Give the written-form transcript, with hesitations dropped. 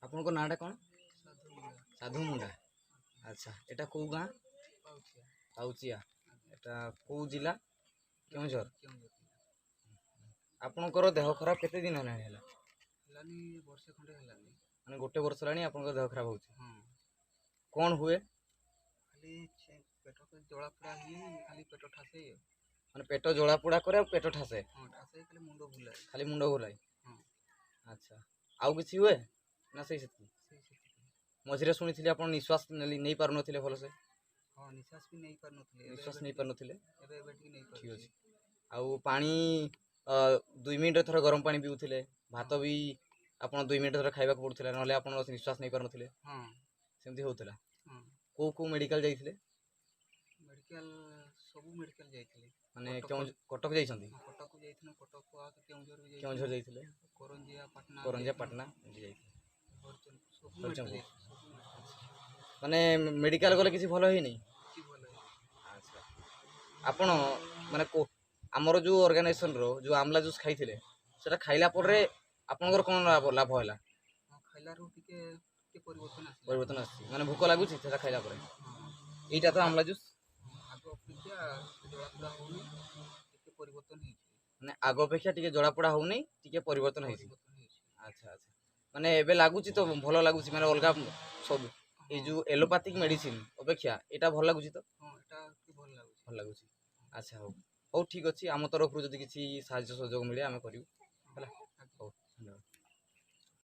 ଆପଣଙ୍କ ନାଁଟା କ'ଣ? ସାଧୁ ମୁଣ୍ଡା। ଆଚ୍ଛା, ଏଟା କେଉଁ ଗାଁ? ପାଉଚିଆ। ଏଟା କେଉଁ ଜିଲ୍ଲା? କେଉଁଝର। ଆପଣଙ୍କର ଦେହ ଖରାପ କେତେ ଦିନ ହେଲାଣି ହେଲା? ହେଲାନି ବର୍ଷେ ଖଣ୍ଡେ ହେଲାନି। ମାନେ ଗୋଟେ ବର୍ଷ ହେଲାଣି ଆପଣଙ୍କ ଦେହ ଖରାପ ହେଉଛି? ହଁ। କ'ଣ ହୁଏ? ଖାଲି ପେଟ ଜଳା ପୋଡ଼ା ହୁଏ, ଖାଲି ପେଟ ଠାସେ। ମାନେ ପେଟ ଜଳା ପୋଡ଼ା করে ଆଉ ପେଟ ଠାସେ? ହଁ ଠାସେ, ଖାଲି ମୁଣ୍ଡ ବୁଲାଏ। ଖାଲି ମୁଣ୍ଡ ବୁଲାଏ? ହଁ। ଆଚ୍ଛା, ଆଉ କିଛି ହୁଏ ନା ସେଇ ସେତିକି? ସେତିକି। ମଝିରେ ଶୁଣିଥିଲି ଆପଣ ନିଶ୍ୱାସ ନେଇ ପାରୁନଥିଲେ ଭଲସେ? ହଁ, ନିଶ୍ୱାସ ବି ନେଇ ପାରୁନଥିଲେ। ନିଶ୍ୱାସ ନେଇ ପାରୁନଥିଲେ? ଏବେ ଟିକେ ନେଇ ପାରୁଛି। ଠିକ୍ ଅଛି। ଆଉ ପାଣି 2 ମିନିଟ୍ରେ ଥରେ ଗରମ ପାଣି ପିଉଥିଲେ, ଭାତ ବି ଆପଣ 2 ମିନିଟ୍ ଥରେ ଖାଇବାକୁ ପଡ଼ୁଥିଲା, ନହେଲେ ଆପଣ ନିଶ୍ୱାସ ନେଇ ପାରୁନଥିଲେ? ହଁ। ସେମିତି ହେଉଥିଲା? ହଁ। କେଉଁ ମେଡ଼ିକାଲ ଯାଇଥିଲେ? ମେଡ଼ିକାଲ ସବୁ ମେଡ଼ିକାଲ ଯାଇଥିଲି। ମାନେ କଟକ ଯାଇଛନ୍ତି? କଟକ ଯାଇଥିଲୁ, କଟକ କେଉଁଝର ବି କେଉଁଝର ଯାଇଥିଲେ? କରଞ୍ଜିଆ ପାଟନା ଯାଇଥିଲେ? ସବୁ ହରିଚନ୍ଦନ। ମେଡ଼ିକାଲ ମାନେ ମେଡ଼ିକାଲ ଗଲେ କିଛି ଭଲ ହେଇନି? କିଛି ଭଲ ହେଇନି। ଆଚ୍ଛା, ଆପଣ ମାନେ ଆମର ଯେଉଁ ଅର୍ଗାନାଇଜେସନର ଯେଉଁ ଆମଲା ଜୁସ୍ ଖାଇଥିଲେ, ସେଟା ଖାଇଲା ପରେ ଆପଣଙ୍କର କ'ଣ ଲାଭ ହେଲା? ଖାଇଲାରୁ ଟିକେ ପରିବର୍ତ୍ତନ ଆସିଛି। ମାନେ ଭୋକ ଲାଗୁଛି ସେଟା ଖାଇଲା ପରେ? ଏଇଟା ତ ଆମଲା ଜୁସ୍? ଆଗ ଅପେକ୍ଷା ଜଳାପୋଡ଼ା ହେଉନି, ଟିକେ ପରିବର୍ତ୍ତନ ହେଇଛି। ମାନେ ଆଗ ଅପେକ୍ଷା ଟିକେ ଜଳାପୋଡ଼ା ହେଉନି, ଟିକେ ପରିବର୍ତ୍ତନ ହେଇଛି? ଆଚ୍ଛା ଆଚ୍ଛା, ମାନେ ଏବେ ଲାଗୁଛି ତ ଭଲ ଲାଗୁଛି? ମାନେ ଅଲଗା ସବୁ ଏଇ ଯେଉଁ ଏଲୋପାଥିକ୍ ମେଡ଼ିସିନ୍ ଅପେକ୍ଷା ଏଇଟା ଭଲ ଲାଗୁଛି ତ? ହଁ, ଏଇଟା ଭଲ ଲାଗୁଛି। ଭଲ ଲାଗୁଛି। ଆଚ୍ଛା, ହଉ ଠିକ୍ ଅଛି। ଆମ ତରଫରୁ ଯଦି କିଛି ସାହାଯ୍ୟ ସହଯୋଗ ମିଳେ ଆମେ କରିବୁ।